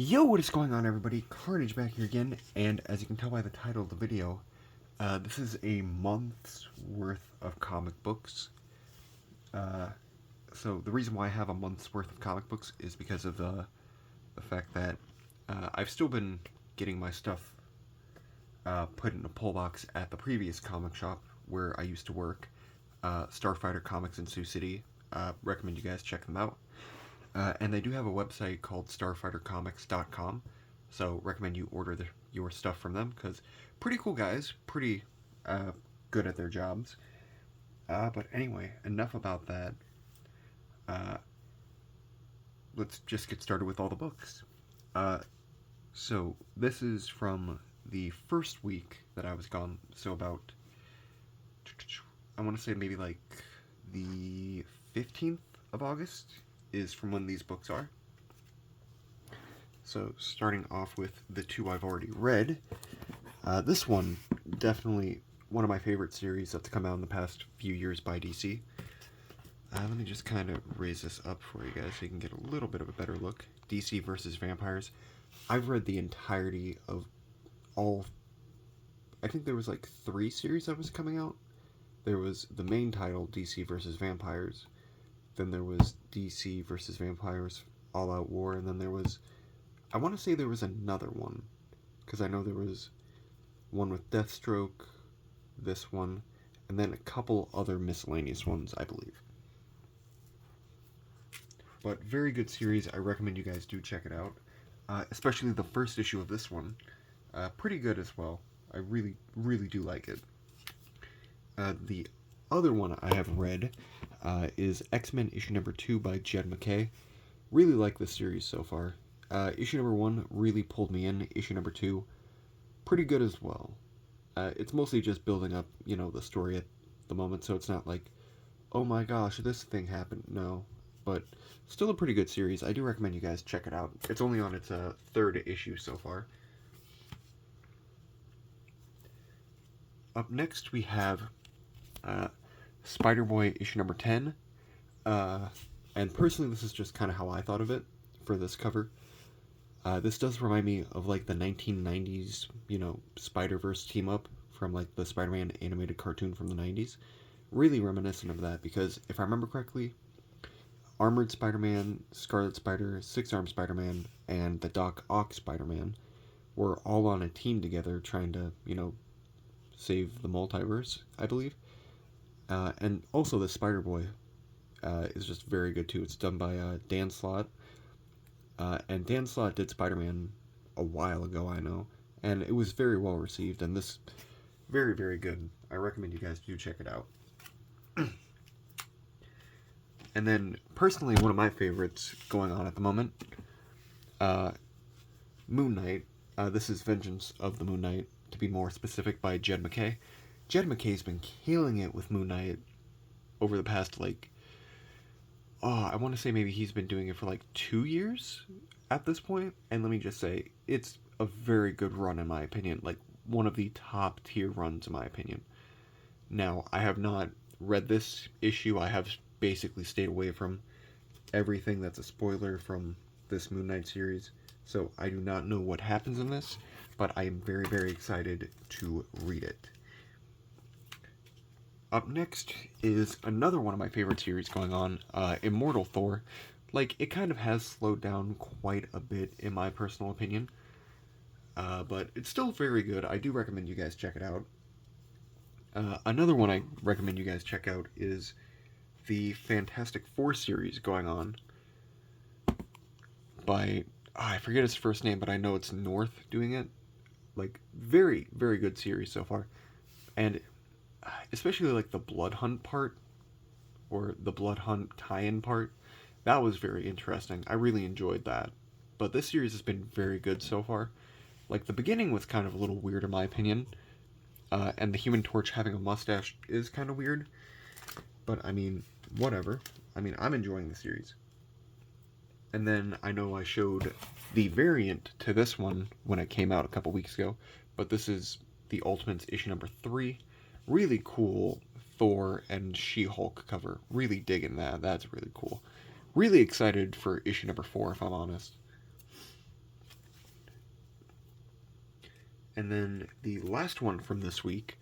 Yo, what is going on, everybody? Carnage back here again, and as you can tell by the title of the video, this is a month's worth of comic books. So the reason why I have a month's worth of comic books is because of the fact that I've still been getting my stuff put in a pull box at the previous comic shop where I used to work, Starfighter Comics in Sioux City. Recommend you guys check them out. And they do have a website called starfightercomics.com, so recommend you order your stuff from them, because pretty cool guys, pretty good at their jobs. But anyway, enough about that. Let's just get started with all the books. So this is from the first week that I was gone, so about, I want to say maybe like the 15th of August is from when these books are. So starting off with the two I've already read, this one, definitely one of my favorite series that's come out in the past few years by DC. Let me just kind of raise this up for you guys so you can get a little bit of a better look. DC versus Vampires. I've read the entirety of all, I think there was like 3 series that was coming out. There was the main title, DC versus Vampires. Then there was DC versus Vampires All Out War, and then there was, I want to say there was another one, because I know there was one with Deathstroke, this one, and then a couple other miscellaneous ones, I believe. But very good series. I recommend you guys do check it out, especially the first issue of this one. Pretty good as well. I really, really do like it. The other one I have read is X-Men issue number 2 by Jed MacKay. Really like this series so far. Issue number 1 really pulled me in. Issue number 2, pretty good as well. It's mostly just building up, the story at the moment, so it's not like, oh my gosh, this thing happened. No, but still a pretty good series. I do recommend you guys check it out. It's only on its 3rd issue so far. Up next we have Spider-Boy issue number 10. And personally, this is just kind of how I thought of it for this cover. This does remind me of like the 1990s, Spider-Verse team-up from like the Spider-Man animated cartoon from the 90s. Really reminiscent of that, because if I remember correctly, Armored Spider-Man, Scarlet Spider, Six-Armed Spider-Man, and the Doc Ock Spider-Man were all on a team together trying to, save the multiverse, I believe. And also the Spider-Boy is just very good too. It's done by Dan Slott. And Dan Slott did Spider-Man a while ago, I know. And it was very well received, and this, very, very good. I recommend you guys do check it out. And then, personally, one of my favorites going on at the moment, Moon Knight. This is Vengeance of the Moon Knight, to be more specific, by Jed MacKay. Jed MacKay's been killing it with Moon Knight over the past, I want to say maybe he's been doing it for 2 years at this point. And let me just say, it's a very good run in my opinion. One of the top tier runs in my opinion. Now, I have not read this issue. I have basically stayed away from everything that's a spoiler from this Moon Knight series. So I do not know what happens in this, but I am very, very excited to read it. Up next is another one of my favorite series going on, Immortal Thor. It kind of has slowed down quite a bit in my personal opinion, but it's still very good. I do recommend you guys check it out. Another one I recommend you guys check out is the Fantastic Four series going on by, I forget his first name, but I know it's North doing it. Very, very good series so far. And especially the Blood Hunt part, or the Blood Hunt tie-in part, that was very interesting. I really enjoyed that. But this series has been very good so far. The beginning was kind of a little weird in my opinion, and the Human Torch having a mustache is kind of weird, but I mean, whatever. I mean, I'm enjoying the series. And then I know I showed the variant to this one when it came out a couple weeks ago, but this is the Ultimates issue number 3. Really cool Thor and She-Hulk cover. Really digging that. That's really cool. Really excited for issue number 4, if I'm honest. And then the last one from this week,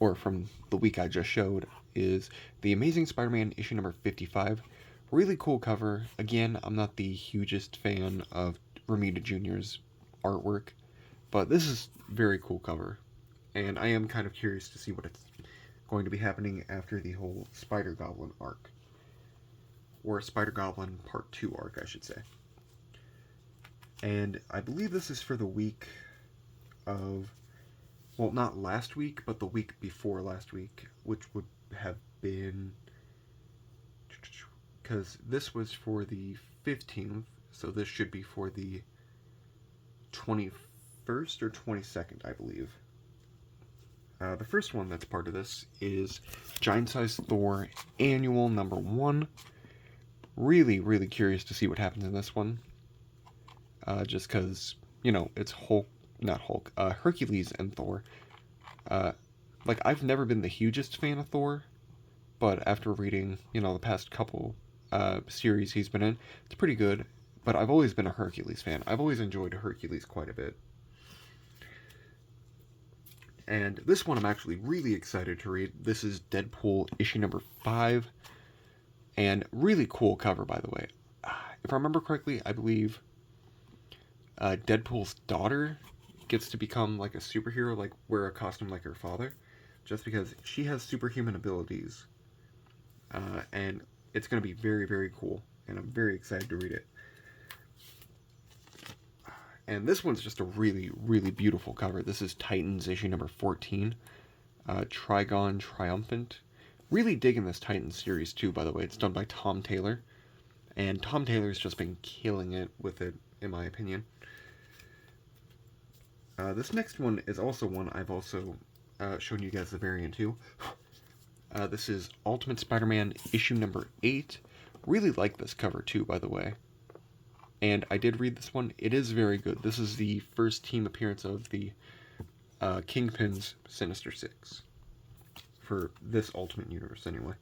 or from the week I just showed, is The Amazing Spider-Man issue number 55. Really cool cover. Again, I'm not the hugest fan of Romita Jr.'s artwork, but this is very cool cover. And I am kind of curious to see what it's going to be happening after the whole Spider-Goblin arc. Or Spider-Goblin Part 2 arc, I should say. And I believe this is for the week of, well, not last week, but the week before last week, which would have been, because this was for the 15th, so this should be for the 21st or 22nd, I believe. The first one that's part of this is Giant Size Thor Annual number 1. Really, really curious to see what happens in this one. Just because, it's Hercules and Thor. I've never been the hugest fan of Thor, but after reading, the past couple series he's been in, it's pretty good. But I've always been a Hercules fan. I've always enjoyed Hercules quite a bit. And this one I'm actually really excited to read. This is Deadpool issue number 5. And really cool cover, by the way. If I remember correctly, I believe Deadpool's daughter gets to become like a superhero, like wear a costume like her father, just because she has superhuman abilities. And it's going to be very, very cool. And I'm very excited to read it. And this one's just a really, really beautiful cover. This is Titans issue number 14. Trigon Triumphant. Really digging this Titans series too, by the way. It's done by Tom Taylor. And Tom Taylor's just been killing it with it, in my opinion. This next one is also one I've also shown you guys the variant too. This is Ultimate Spider-Man issue number 8. Really like this cover too, by the way. And I did read this one. It is very good. This is the first team appearance of the Kingpin's Sinister Six. For this Ultimate Universe, anyway.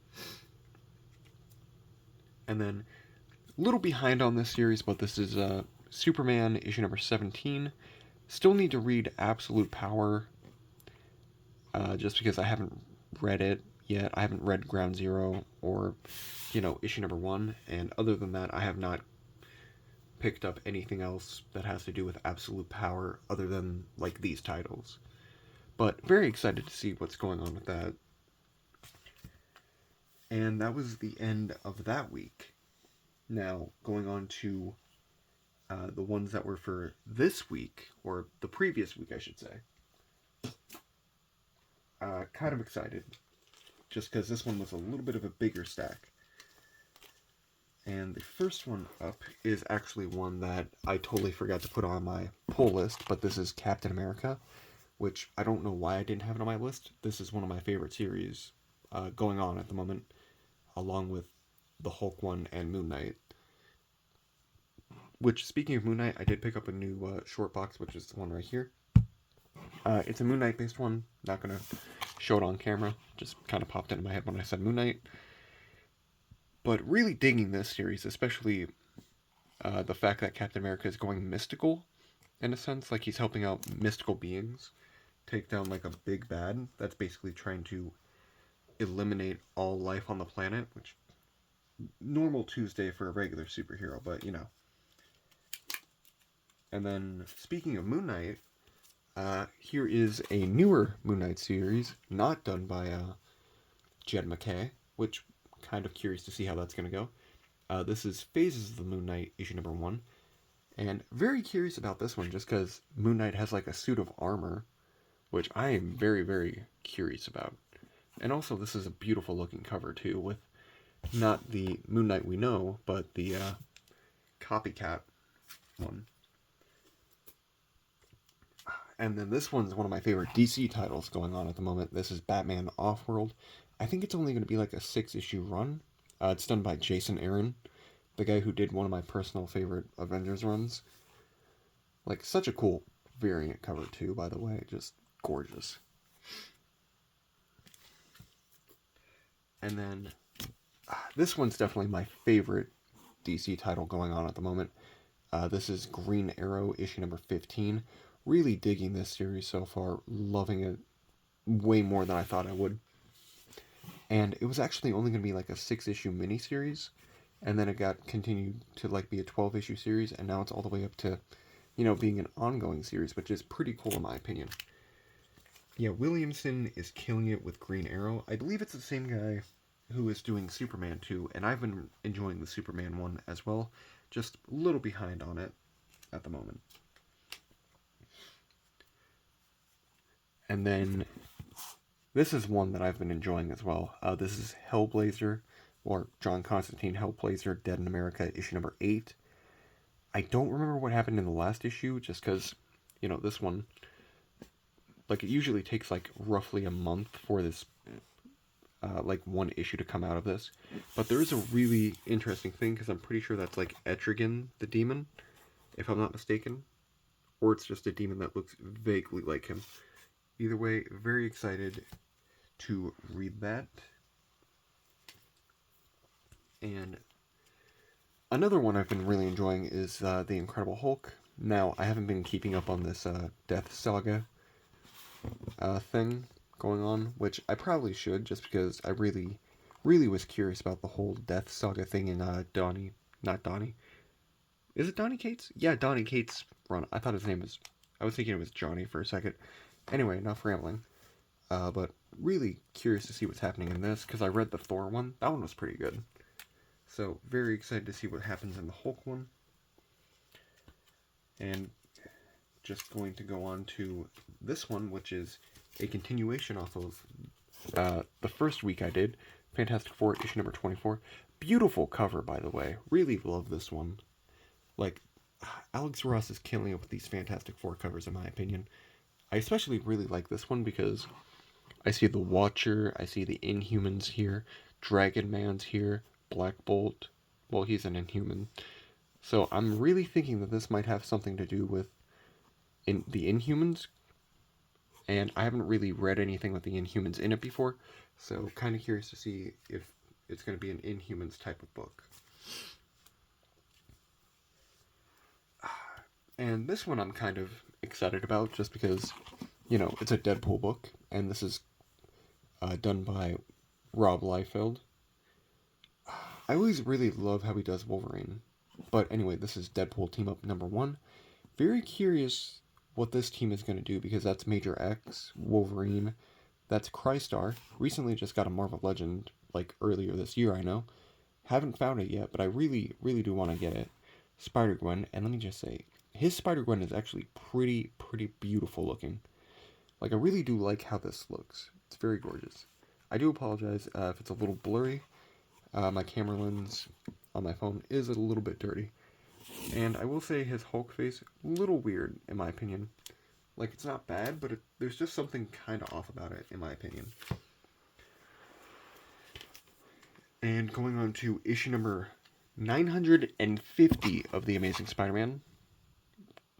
And then, a little behind on this series, but this is Superman issue number 17. Still need to read Absolute Power, just because I haven't read it yet. I haven't read Ground Zero or, issue number 1. And other than that, I have not picked up anything else that has to do with Absolute Power other than, these titles. But very excited to see what's going on with that. And that was the end of that week. Now, going on to the ones that were for this week, or the previous week, I should say. Kind of excited, just because this one was a little bit of a bigger stack. And the first one up is actually one that I totally forgot to put on my pull list, but this is Captain America, which I don't know why I didn't have it on my list. This is one of my favorite series going on at the moment, along with the Hulk one and Moon Knight. Which, speaking of Moon Knight, I did pick up a new short box, which is the one right here. It's a Moon Knight based one. Not going to show it on camera. Just kind of popped into my head when I said Moon Knight. But really digging this series, especially the fact that Captain America is going mystical, in a sense. Like, he's helping out mystical beings take down, a big bad that's basically trying to eliminate all life on the planet, which, normal Tuesday for a regular superhero, but, And then, speaking of Moon Knight, here is a newer Moon Knight series, not done by Jed MacKay, which kind of curious to see how that's going to go. This is Phases of the Moon Knight, issue number 1. And very curious about this one, just because Moon Knight has a suit of armor, which I am very, very curious about. And also, this is a beautiful looking cover, too, with not the Moon Knight we know, but the copycat one. And then this one's one of my favorite DC titles going on at the moment. This is Batman Offworld. I think it's only going to be a 6-issue run. It's done by Jason Aaron, the guy who did one of my personal favorite Avengers runs. Such a cool variant cover too, by the way. Just gorgeous. And then, this one's definitely my favorite DC title going on at the moment. This is Green Arrow, issue number 15. Really digging this series so far, loving it way more than I thought I would. And it was actually only going to be like a 6-issue miniseries, and then it got continued to like be a 12-issue series, and now it's all the way up to, being an ongoing series, which is pretty cool in my opinion. Yeah, Williamson is killing it with Green Arrow. I believe it's the same guy who is doing Superman 2, and I've been enjoying the Superman one as well, just a little behind on it at the moment. And then this is one that I've been enjoying as well. This is Hellblazer, or John Constantine Hellblazer, Dead in America, issue number 8. I don't remember what happened in the last issue, just because, this one, like, it usually takes, like, roughly a month for this, like, one issue to come out of this. But there is a really interesting thing, because I'm pretty sure that's, like, Etrigan, the demon, if I'm not mistaken. Or it's just a demon that looks vaguely like him. Either way, very excited to read that. And another one I've been really enjoying is The Incredible Hulk. Now, I haven't been keeping up on this Death Saga thing going on, which I probably should, just because I really, really was curious about the whole Death Saga thing in Donny. Not Donny. Is it Donny Cates? Yeah, Donny Cates' run. I thought his name was... I was thinking it was Johnny for a second. Anyway, enough rambling. But really curious to see what's happening in this, because I read the Thor one. That one was pretty good. So, very excited to see what happens in the Hulk one. And just going to go on to this one, which is a continuation off of the first week I did. Fantastic Four, issue number 24. Beautiful cover, by the way. Really love this one. Like, Alex Ross is killing it with these Fantastic Four covers, in my opinion. I especially really like this one because I see the Watcher, I see the Inhumans here, Dragon Man's here, Black Bolt. Well, he's an Inhuman. So I'm really thinking that this might have something to do with the Inhumans. And I haven't really read anything with the Inhumans in it before. So kind of curious to see if it's going to be an Inhumans type of book. And this one I'm kind of excited about just because, it's a Deadpool book. And this is done by Rob Liefeld. I always really love how he does Wolverine. But anyway, this is Deadpool Team Up number 1. Very curious what this team is going to do, because that's Major X, Wolverine, that's Crystar. Recently just got a Marvel Legend, like earlier this year, I know. Haven't found it yet, but I really, really do want to get it. Spider-Gwen, and let me just say, his Spider-Gwen is actually pretty beautiful looking. Like, I really do like how this looks. It's very gorgeous. I do apologize if it's a little blurry. My camera lens on my phone is a little bit dirty. And I will say his Hulk face, a little weird, in my opinion. Like, it's not bad, but there's just something kind of off about it, in my opinion. And going on to issue number 950 of The Amazing Spider-Man.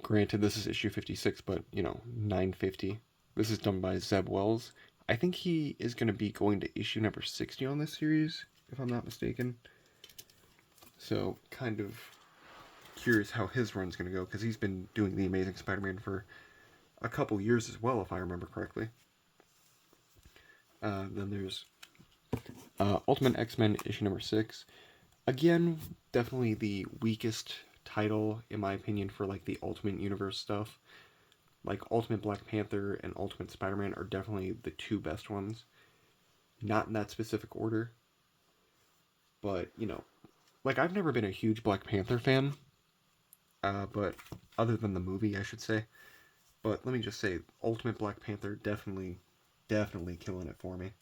Granted, this is issue 56, but, 950. This is done by Zeb Wells. I think he is going to be going to issue number 60 on this series, if I'm not mistaken. So, kind of curious how his run's going to go, because he's been doing The Amazing Spider-Man for a couple years as well, if I remember correctly. Then there's Ultimate X-Men issue number 6. Again, definitely the weakest title, in my opinion, for like the Ultimate Universe stuff. Like, Ultimate Black Panther and Ultimate Spider-Man are definitely the two best ones. Not in that specific order. But, like, I've never been a huge Black Panther fan. But, other than the movie, I should say. But, let me just say, Ultimate Black Panther definitely killing it for me.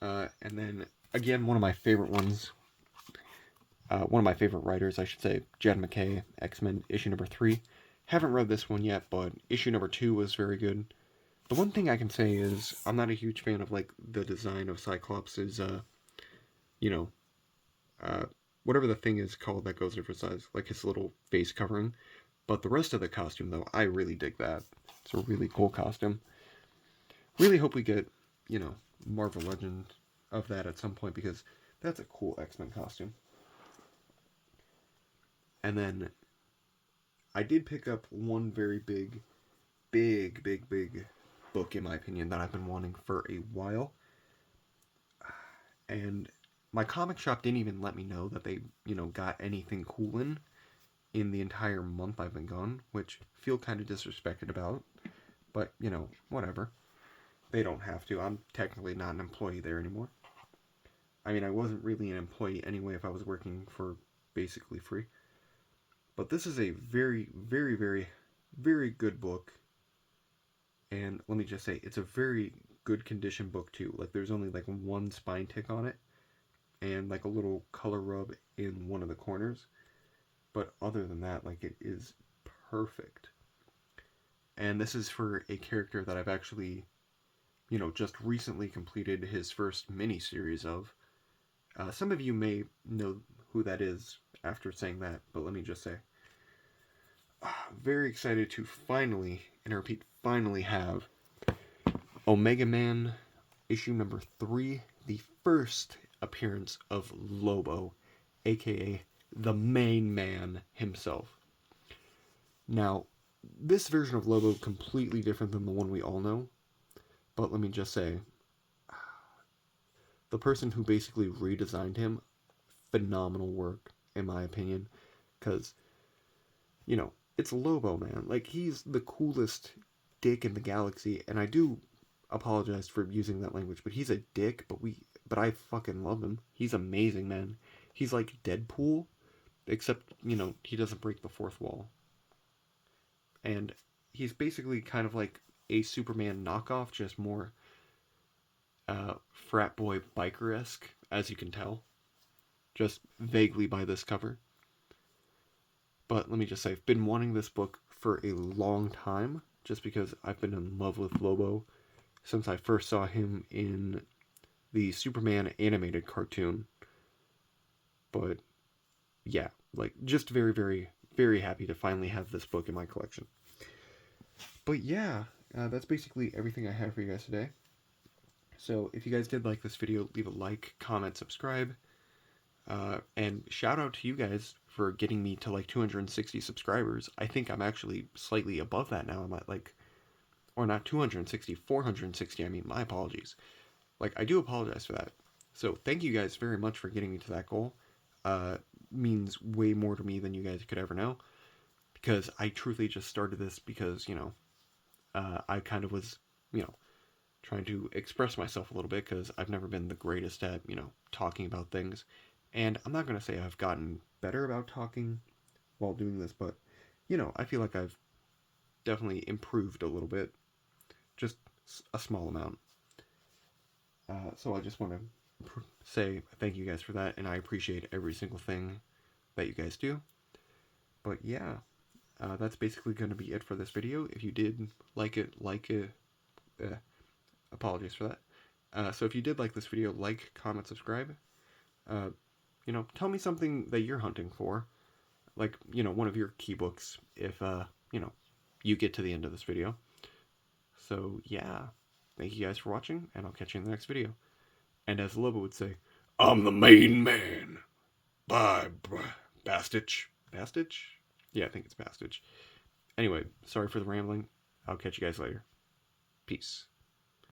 And then, again, one of my favorite ones. One of my favorite writers, I should say, Jed MacKay, X-Men, issue number 3. Haven't read this one yet, but issue number 2 was very good. The one thing I can say is, I'm not a huge fan of, like, the design of Cyclops' whatever the thing is called that goes over his eyes, like his little face covering. But the rest of the costume, though, I really dig that. It's a really cool costume. Really hope we get, Marvel Legend of that at some point, because that's a cool X-Men costume. And then I did pick up one very big book, in my opinion, that I've been wanting for a while. And my comic shop didn't even let me know that they, got anything cool in the entire month I've been gone, which feel kind of disrespected about. But, whatever. They don't have to. I'm technically not an employee there anymore. I mean, I wasn't really an employee anyway if I was working for basically free. But this is a very good book. And let me just say, it's a very good condition book too. Like, there's only like one spine tick on it, and like a little color rub in one of the corners. But other than that, like, it is perfect. And this is for a character that I've actually, just recently completed his first mini series of. Some of you may know who that is after saying that, but let me just say, very excited to finally, and I repeat, finally have Omega Man issue number 3, the first appearance of Lobo, aka the main man himself. Now, this version of Lobo completely different than the one we all know, but let me just say, the person who basically redesigned him, phenomenal work, in my opinion, because, it's Lobo, man. Like, he's the coolest dick in the galaxy, and I do apologize for using that language, but he's a dick, but I fucking love him. He's amazing, man. He's like Deadpool, except, he doesn't break the fourth wall. And he's basically kind of like a Superman knockoff, just more frat boy biker-esque, as you can tell, just vaguely by this cover. But let me just say, I've been wanting this book for a long time, just because I've been in love with Lobo since I first saw him in the Superman animated cartoon. But yeah, like, just very happy to finally have this book in my collection. But yeah, that's basically everything I had for you guys today. So if you guys did like this video, leave a like, comment, subscribe. And shout out to you guys for getting me to like 260 subscribers. I think I'm actually slightly above that now. I'm at like, or not 260, 460. I mean, my apologies. Like, I do apologize for that. So thank you guys very much for getting me to that goal. Means way more to me than you guys could ever know. Because I truly just started this because, I kind of was, trying to express myself a little bit because I've never been the greatest at, talking about things. And I'm not going to say I've gotten better about talking while doing this, but, I feel like I've definitely improved a little bit. Just a small amount. So I just want to say thank you guys for that, and I appreciate every single thing that you guys do. But yeah, that's basically going to be it for this video. If you did like it, apologies for that. So if you did like this video, like, comment, subscribe. Tell me something that you're hunting for. Like, one of your key books if, you get to the end of this video. So, yeah. Thank you guys for watching, and I'll catch you in the next video. And as Lobo would say, I'm the main man. Bye, Bastich. Bastich? Yeah, I think it's Bastich. Anyway, sorry for the rambling. I'll catch you guys later. Peace.